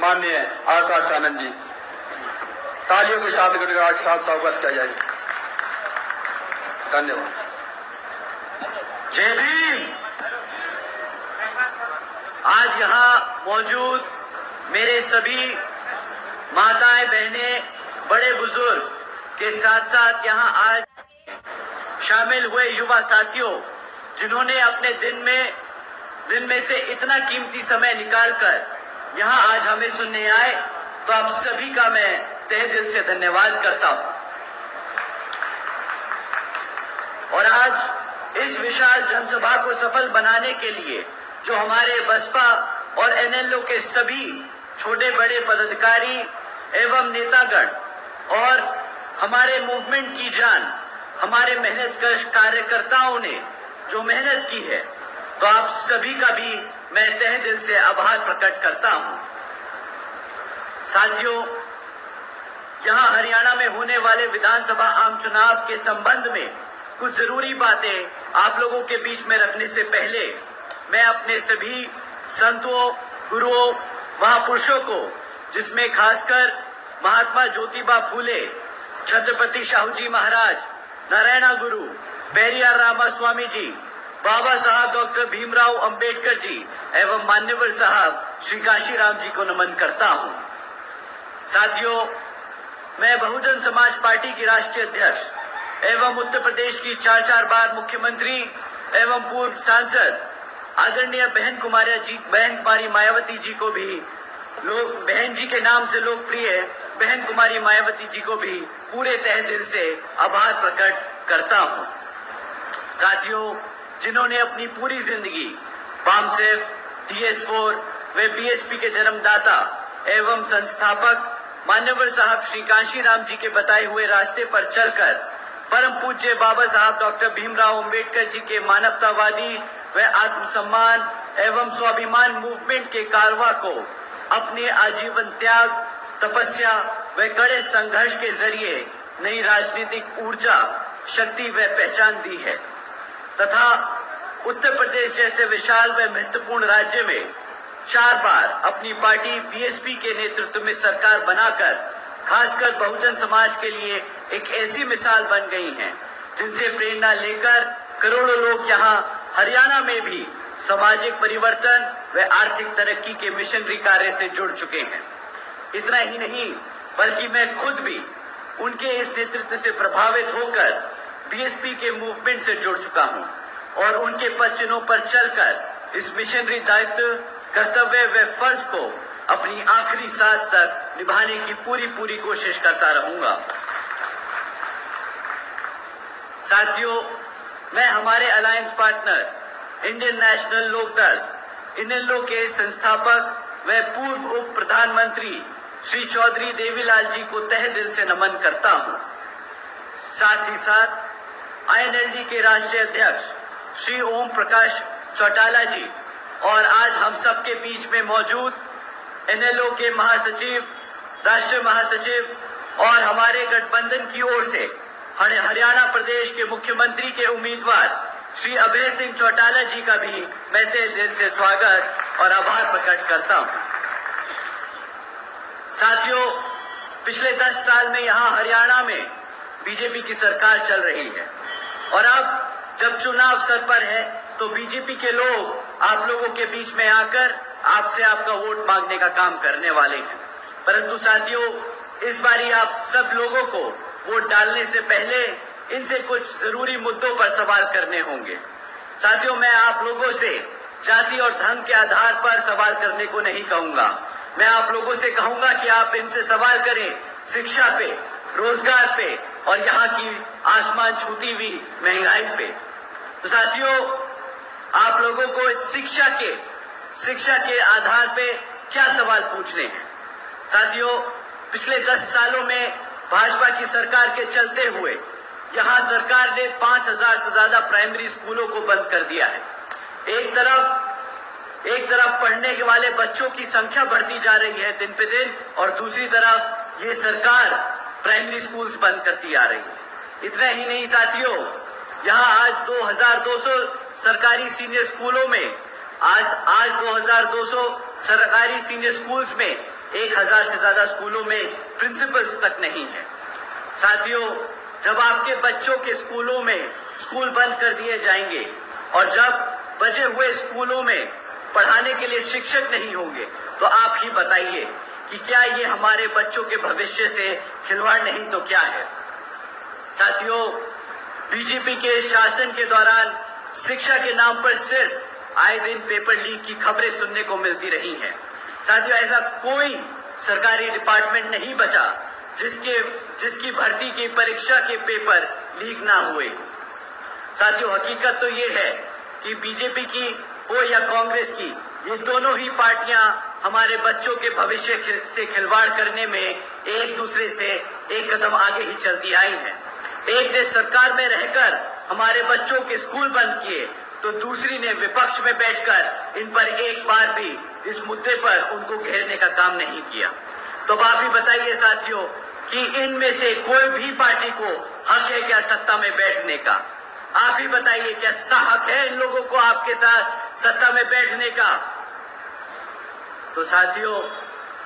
माननीय आकाश आनंद जी, तालियों के साथ गणराज के साथ स्वागत किया जाए। धन्यवाद। जय भीम। आज यहाँ मौजूद मेरे सभी माताएं, बहनें, बड़े बुजुर्ग के साथ साथ यहाँ आज शामिल हुए युवा साथियों, जिन्होंने अपने दिन में से इतना कीमती समय निकालकर यहाँ आज हमें सुनने आए, तो आप सभी का मैं तहे दिल से धन्यवाद करता हूँ। और आज इस विशाल जनसभा को सफल बनाने के लिए जो हमारे बसपा और एनएलओ के सभी छोटे बड़े पदाधिकारी एवं नेतागण और हमारे मूवमेंट की जान, हमारे मेहनतकश कार्यकर्ताओं ने जो मेहनत की है, तो आप सभी का भी मैं तहे दिल से आभार प्रकट करता हूं। साथियों, यहां हरियाणा में होने वाले विधानसभा आम चुनाव के संबंध में कुछ जरूरी बातें आप लोगों के बीच में रखने से पहले मैं अपने सभी संतों, गुरुओं, महापुरुषों को, जिसमें खासकर महात्मा ज्योतिबा फूले, छत्रपति शाहू जी महाराज, नारायणा गुरु, पेरियार रामास्वामी जी, बाबा साहब डॉक्टर भीमराव अंबेडकर जी एवं मान्यवर साहब श्री काशीराम जी को नमन करता हूं। साथियों, मैं बहुजन समाज पार्टी की राष्ट्रीय अध्यक्ष एवं उत्तर प्रदेश की 4 बार मुख्यमंत्री एवं पूर्व सांसद आदरणीय बहन कुमारी मायावती जी को भी बहन जी के नाम से लोकप्रिय बहन कुमारी मायावती जी को भी पूरे तहे दिल से आभार प्रकट करता हूं। साथियों, जिन्होंने अपनी पूरी जिंदगी बामसेफ, DS4 व BSP के जन्मदाता एवं संस्थापक मान्यवर साहब श्री काशीराम जी के बताए हुए रास्ते पर चलकर परम पूज्य बाबा साहब डॉक्टर भीमराव अंबेडकर जी के मानवतावादी व आत्मसम्मान एवं स्वाभिमान मूवमेंट के कारवा को अपने आजीवन त्याग, तपस्या व कड़े संघर्ष के जरिए नई राजनीतिक ऊर्जा, शक्ति व पहचान दी है तथा उत्तर प्रदेश जैसे विशाल व महत्वपूर्ण राज्य में 4 बार अपनी पार्टी BSP के नेतृत्व में सरकार बनाकर खासकर बहुजन समाज के लिए एक ऐसी मिसाल बन गई हैं, जिनसे प्रेरणा लेकर करोड़ों लोग यहाँ हरियाणा में भी सामाजिक परिवर्तन व आर्थिक तरक्की के मिशनरी कार्य से जुड़ चुके हैं। इतना ही नहीं, बल्कि मैं खुद भी उनके इस नेतृत्व से प्रभावित होकर BSP के मूवमेंट से जुड़ चुका हूं और उनके पद चिन्हों पर चलकर इस मिशनरी दायित्व, कर्तव्य व फर्ज को अपनी आखिरी सांस तक निभाने की पूरी कोशिश करता रहूंगा। साथियों, मैं हमारे alliance partner Indian National Lok Dal INLD के संस्थापक व पूर्व उप प्रधानमंत्री श्री चौधरी देवीलाल जी को तहे दिल से नमन करता हूं। साथ ही साथ INLD के राष्ट्रीय अध्यक्ष श्री ओम प्रकाश चौटाला जी और आज हम सबके बीच में मौजूद NLO के महासचिव, राष्ट्रीय महासचिव और हमारे गठबंधन की ओर से हरियाणा प्रदेश के मुख्यमंत्री के उम्मीदवार श्री अभय सिंह चौटाला जी का भी मैं तहे दिल से स्वागत और आभार प्रकट करता हूं। साथियों, पिछले 10 साल में यहाँ हरियाणा में BJP की सरकार चल रही है और अब जब चुनाव सर पर है तो BJP के लोग आप लोगों के बीच में आकर आपसे आपका वोट मांगने का काम करने वाले हैं। परंतु साथियों, इस बारी आप सब लोगों को वोट डालने से पहले इनसे कुछ जरूरी मुद्दों पर सवाल करने होंगे। साथियों, मैं आप लोगों से जाति और धर्म के आधार पर सवाल करने को नहीं कहूंगा। मैं आप लोगों से कहूंगा कि आप इनसे सवाल करें शिक्षा पे, रोजगार पे और यहाँ की आसमान छूती हुई महंगाई पे। तो साथियों, आप लोगों को शिक्षा के आधार पे क्या सवाल पूछने हैं। साथियों, पिछले 10 सालों में भाजपा की सरकार के चलते हुए यहाँ सरकार ने 5000 से ज्यादा प्राइमरी स्कूलों को बंद कर दिया है। एक तरफ पढ़ने के वाले बच्चों की संख्या बढ़ती जा रही है दिन पे दिन और दूसरी तरफ ये सरकार प्राइमरी स्कूल्स बंद करती आ रही है। इतना ही नहीं साथियों, यहाँ आज 2200 सरकारी सीनियर स्कूलों में आज 2200 सरकारी सीनियर स्कूल्स में 1000 से ज्यादा स्कूलों में प्रिंसिपल्स तक नहीं है। साथियों, जब आपके बच्चों के स्कूलों में स्कूल बंद कर दिए जाएंगे और जब बचे हुए स्कूलों में पढ़ाने के लिए शिक्षक नहीं होंगे, तो आप ही बताइए कि क्या ये हमारे बच्चों के भविष्य से खिलवाड़ नहीं तो क्या है। साथियों, बीजेपी के शासन के दौरान शिक्षा के नाम पर सिर्फ आए दिन पेपर लीक की खबरें सुनने को मिलती रही हैं। साथियों, ऐसा कोई सरकारी डिपार्टमेंट नहीं बचा जिसकी भर्ती की परीक्षा के पेपर लीक ना हुए। साथियों, हकीकत तो ये है कि बीजेपी की हो या कांग्रेस की, ये दोनों ही पार्टियां हमारे बच्चों के भविष्य से खिलवाड़ करने में एक दूसरे से एक कदम आगे ही चलती आई हैं। एक ने सरकार में रहकर हमारे बच्चों के स्कूल बंद किए, तो दूसरी ने विपक्ष में बैठकर इन पर एक बार भी इस मुद्दे पर उनको घेरने का काम नहीं किया। तो अब आप ही बताइए साथियों कि इनमें से कोई भी पार्टी को हक है क्या सत्ता में बैठने का? आप ही बताइए, क्या हक है इन लोगों को आपके साथ सत्ता में बैठने का? तो साथियों,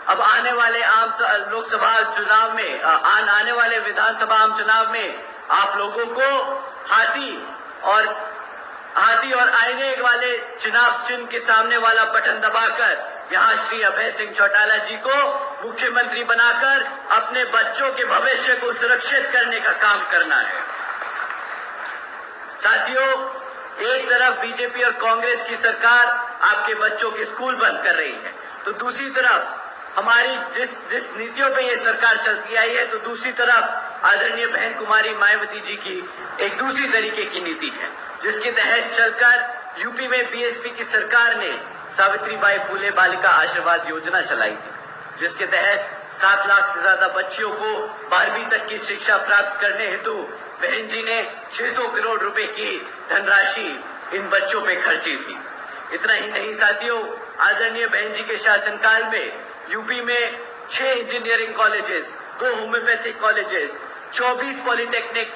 अब आने वाले लोकसभा चुनाव में, आने वाले विधानसभा आम चुनाव में आप लोगों को हाथी और आईने वाले चुनाव चिन्ह के सामने वाला बटन दबाकर यहाँ श्री अभय सिंह चौटाला जी को मुख्यमंत्री बनाकर अपने बच्चों के भविष्य को सुरक्षित करने का काम करना है। साथियों, एक तरफ बीजेपी और कांग्रेस की सरकार आपके बच्चों के स्कूल बंद कर रही है, तो दूसरी तरफ हमारी जिस नीतियों पे ये सरकार चलती आई है, तो दूसरी तरफ आदरणीय बहन कुमारी मायावती जी की एक दूसरी तरीके की नीति है, जिसके तहत चलकर यूपी में बीएसपी की सरकार ने सावित्रीबाई फुले बालिका आशीर्वाद योजना चलाई थी, जिसके तहत 7 लाख से ज्यादा बच्चियों को 12वीं तक की शिक्षा प्राप्त करने हेतु बहन जी ने 600 करोड़ रुपए की धनराशि इन बच्चों पे खर्ची थी। इतना ही नहीं साथियों, आदरणीय बहन जी के शासनकाल में यूपी में 6 engineering colleges, 2 homeopathic colleges, 24 polytechnic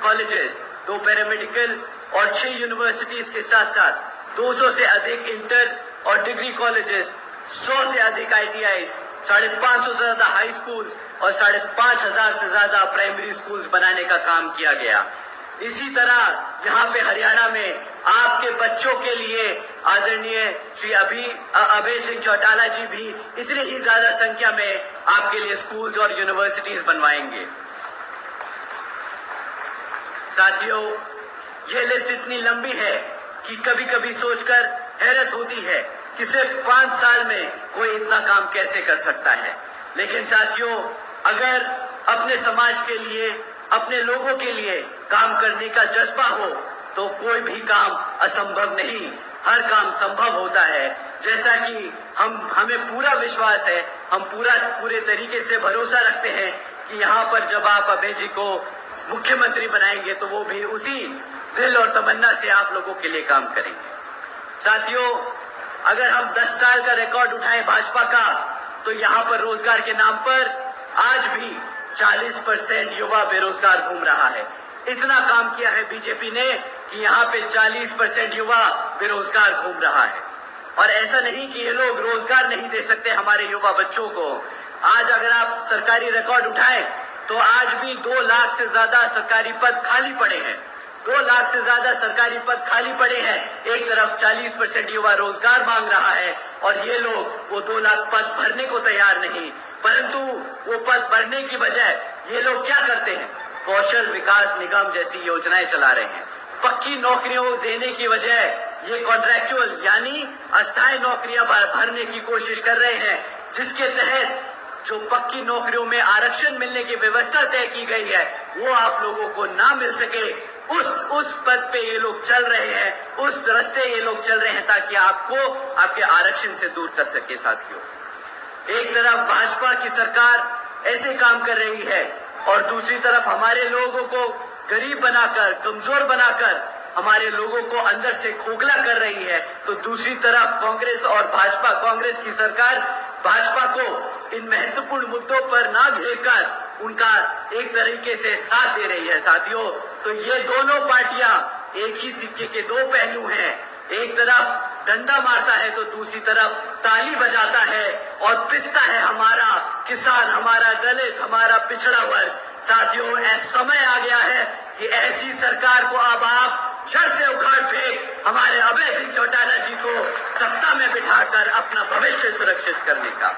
colleges, 2 paramedical और 6 यूनिवर्सिटीज के साथ साथ 200 से अधिक इंटर और डिग्री कॉलेजेस, 100 से अधिक ITIs, 550 से ज्यादा हाई स्कूल्स और 5,500 से ज्यादा प्राइमरी स्कूल्स बनाने का काम किया गया। इसी तरह यहाँ पे हरियाणा में आपके बच्चों के लिए आदरणीय श्री अभय सिंह चौटाला जी भी इतनी ही ज्यादा संख्या में आपके लिए स्कूल्स और यूनिवर्सिटीज बनवाएंगे। साथियों, ये लिस्ट इतनी लंबी है कि कभी कभी सोचकर हैरत होती है कि सिर्फ 5 साल में कोई इतना काम कैसे कर सकता है। लेकिन साथियों, अगर अपने समाज के लिए, अपने लोगों के लिए काम करने का जज्बा हो तो कोई भी काम असंभव नहीं, हर काम संभव होता है। जैसा कि हमें पूरा विश्वास है, हम पूरे तरीके से भरोसा रखते हैं कि यहाँ पर जब आप अभय जी को मुख्यमंत्री बनाएंगे तो वो भी उसी दिल और तमन्ना से आप लोगों के लिए काम करेंगे। साथियों, अगर हम 10 साल का रिकॉर्ड उठाएं भाजपा का, तो यहाँ पर रोजगार के नाम पर आज भी 40% युवा बेरोजगार घूम रहा है। इतना काम किया है बीजेपी ने कि यहाँ पे 40% युवा बेरोजगार घूम रहा है। और ऐसा नहीं कि ये लोग रोजगार नहीं दे सकते हमारे युवा बच्चों को। आज अगर आप सरकारी रिकॉर्ड उठाएं तो आज भी 2 लाख से ज्यादा सरकारी पद खाली पड़े हैं। 2 लाख से ज्यादा सरकारी पद खाली पड़े हैं। एक तरफ 40% युवा रोजगार मांग रहा है और ये लोग वो 2 लाख पद भरने को तैयार नहीं, परंतु वो पद भरने की बजाय ये लोग क्या करते हैं, कौशल विकास निगम जैसी योजनाएं चला रहे हैं। पक्की नौकरियों देने की बजाय ये कॉन्ट्रैक्चुअल यानी अस्थायी नौकरियां भरने की कोशिश कर रहे हैं, जिसके तहत जो पक्की नौकरियों में आरक्षण मिलने की व्यवस्था तय की गई है वो आप लोगों को ना मिल सके। उस पद पे ये लोग चल रहे हैं, उस रास्ते ये लोग चल रहे हैं ताकि आपको आपके आरक्षण से दूर कर सके। साथियों, एक तरफ भाजपा की सरकार ऐसे काम कर रही है और दूसरी तरफ हमारे लोगों को गरीब बनाकर, कमजोर बनाकर हमारे लोगों को अंदर से खोखला कर रही है, तो दूसरी तरफ कांग्रेस और भाजपा, कांग्रेस की सरकार भाजपा को इन महत्वपूर्ण मुद्दों पर ना घेरकर उनका एक तरीके से साथ दे रही है। साथियों, तो ये दोनों पार्टियां एक ही सिक्के के 2 पहलू हैं। एक तरफ डंडा मारता है तो दूसरी तरफ ताली बजाता है और पिसता है हमारा किसान, हमारा दलित, हमारा पिछड़ा वर्ग। साथियों, समय आ गया है कि ऐसी सरकार को अब आप जड़ से उखाड़ फेंक हमारे अभय सिंह चौटाला जी को सत्ता में बिठाकर अपना भविष्य सुरक्षित करने का।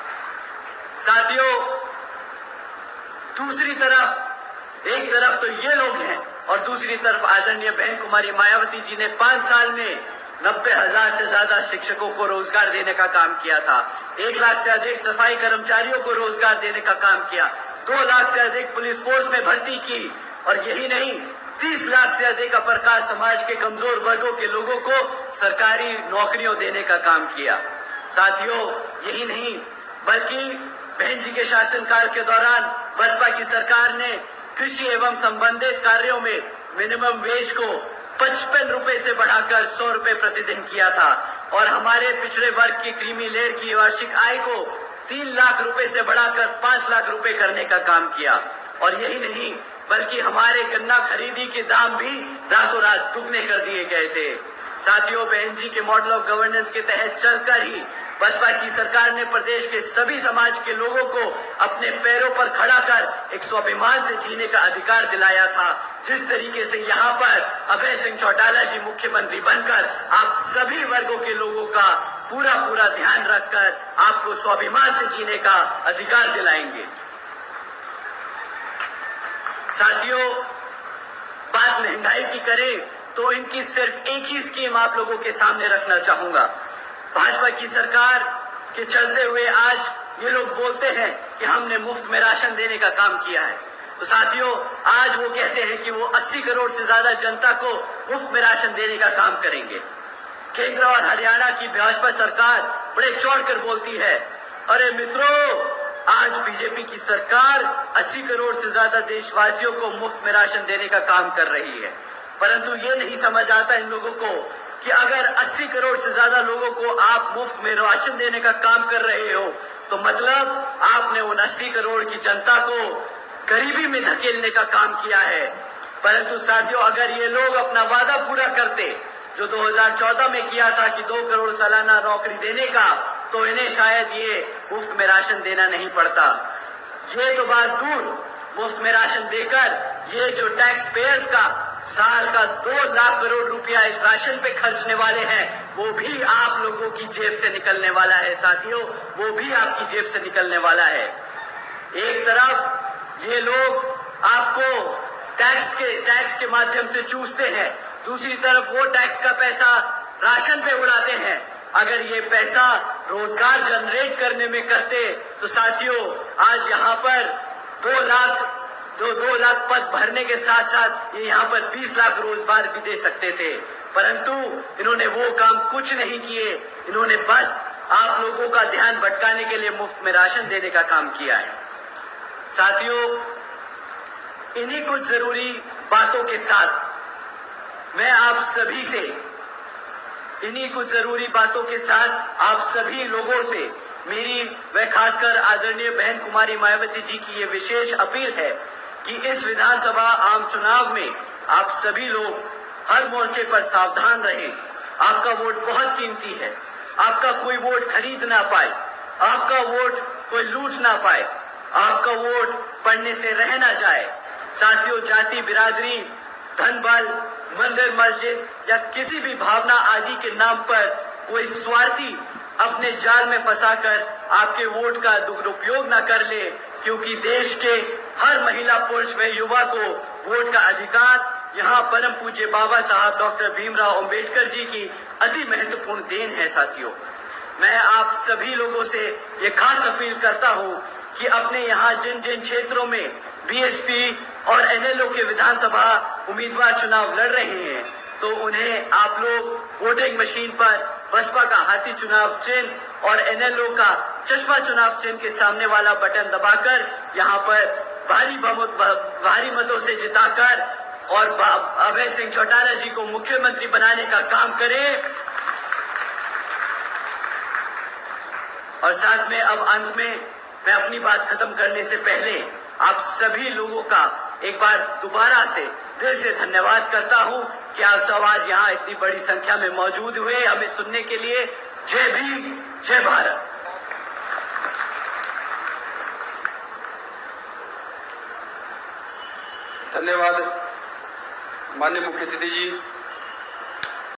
साथियों, दूसरी तरफ, एक तरफ तो ये लोग हैं और दूसरी तरफ आदरणीय बहन कुमारी मायावती जी ने 5 साल में 90,000 से ज्यादा शिक्षकों को रोजगार देने का काम किया था। 1 लाख से अधिक सफाई कर्मचारियों को रोजगार देने का काम किया। 2 लाख से अधिक पुलिस फोर्स में भर्ती की और यही नहीं, 30 लाख से अधिक अपर कास्ट समाज के कमजोर वर्गों के लोगों को सरकारी नौकरियों देने का काम किया। साथियों, यही नहीं बल्कि बहन जी के शासनकाल के दौरान बसपा की सरकार ने कृषि एवं संबंधित कार्यों में मिनिमम वेज को 55 रुपए से बढ़ाकर 100 रुपए प्रतिदिन किया था और हमारे पिछड़े वर्ग की क्रीमी लेयर की वार्षिक आय को 3 लाख रुपए से बढ़ाकर 5 लाख रुपए करने का काम किया। और यही नहीं बल्कि हमारे गन्ना खरीदी के दाम भी रातों रात दुगने कर दिए गए थे। साथियों, बहन जी के मॉडल ऑफ गवर्नेंस के तहत चलकर ही बसपा की सरकार ने प्रदेश के सभी समाज के लोगों को अपने पैरों पर खड़ा कर एक स्वाभिमान से जीने का अधिकार दिलाया था। जिस तरीके से यहाँ पर अभय सिंह चौटाला जी मुख्यमंत्री बनकर आप सभी वर्गों के लोगों का पूरा ध्यान रखकर आपको स्वाभिमान से जीने का अधिकार दिलाएंगे। साथियों, बात महंगाई की करें तो इनकी सिर्फ एक ही स्कीम आप लोगों के सामने रखना चाहूंगा। भाजपा की सरकार के चलते हुए आज ये लोग बोलते हैं कि हमने मुफ्त में राशन देने का काम किया है। तो साथियों, आज वो कहते हैं कि वो 80 करोड़ से ज्यादा जनता को मुफ्त में राशन देने का काम करेंगे। केंद्र और हरियाणा की भाजपा सरकार बड़े चौड़कर बोलती है, अरे मित्रों, आज बीजेपी की सरकार 80 करोड़ से ज्यादा देशवासियों को मुफ्त में राशन देने का काम कर रही है। परंतु ये नहीं समझ आता इन लोगों को कि अगर 80 करोड़ से ज्यादा लोगों को आप मुफ्त में राशन देने का काम कर रहे हो तो मतलब आपने उन 80 करोड़ की जनता को गरीबी में धकेलने का काम किया है। परंतु साथियों, अगर ये लोग अपना वादा पूरा करते जो 2014 में किया था कि 2 करोड़ सालाना नौकरी देने का, तो इन्हें शायद ये मुफ्त में राशन देना नहीं पड़ता। ये तो बात दूर, मुफ्त में राशन देकर ये जो टैक्स पेयर्स का साल का 2 लाख करोड़ रुपया इस राशन पे खर्चने वाले हैं, वो भी आप लोगों की जेब से निकलने वाला है। साथियों, वो भी आपकी जेब से निकलने वाला है। एक तरफ ये लोग आपको टैक्स के माध्यम से चूसते हैं, दूसरी तरफ वो टैक्स का पैसा राशन पे उड़ाते हैं। अगर ये पैसा रोजगार जनरेट करने में करते तो साथियों, आज यहाँ पर 2 लाख पद भरने के साथ साथ ये यहाँ पर 20 लाख रोजगार भी दे सकते थे। परंतु इन्होंने वो काम कुछ नहीं किए। इन्होंने बस आप लोगों का ध्यान भटकाने के लिए मुफ्त में राशन देने का काम किया है। साथियों, इन्हीं कुछ जरूरी बातों के साथ मैं आप सभी से, इन्हीं कुछ जरूरी बातों के साथ आप सभी लोगों से मेरी व खासकर आदरणीय बहन कुमारी मायावती जी की ये विशेष अपील है कि इस विधानसभा आम चुनाव में आप सभी लोग हर मोर्चे पर सावधान रहें। आपका वोट बहुत कीमती है। आपका कोई वोट खरीद ना पाए, आपका वोट कोई लूट ना पाए, आपका वोट पढ़ने से रह ना जाए। साथियों, जाति, बिरादरी, धन बल, मंदिर, मस्जिद या किसी भी भावना आदि के नाम पर कोई स्वार्थी अपने जाल में फंसाकर आपके वोट का दुरुपयोग न कर ले, क्योंकि देश के हर महिला, पुरुष व युवा को वोट का अधिकार यहाँ परम पूज्य बाबा साहब डॉक्टर भीमराव अंबेडकर जी की अति महत्वपूर्ण देन है। साथियों, मैं आप सभी लोगों से ये खास अपील करता हूँ कि अपने यहाँ जिन जिन क्षेत्रों में बीएसपी और एनएलओ के विधानसभा उम्मीदवार चुनाव लड़ रहे हैं, तो उन्हें आप लोग वोटिंग मशीन पर बसपा का हाथी चुनाव चिन्ह और एनएलओ का चश्मा चुनाव चिन्ह के सामने वाला बटन दबाकर यहाँ पर भारी मतों से जिताकर और अभय सिंह चौटाला जी को मुख्यमंत्री बनाने का काम करें। और साथ में अब अंत में मैं अपनी बात खत्म करने से पहले आप सभी लोगों का एक बार दोबारा से दिल से धन्यवाद करता हूं कि आप सब आज यहाँ इतनी बड़ी संख्या में मौजूद हुए हमें सुनने के लिए। जय भीम, जय भारत। धन्यवाद माननीय मुख्य अतिथि जी।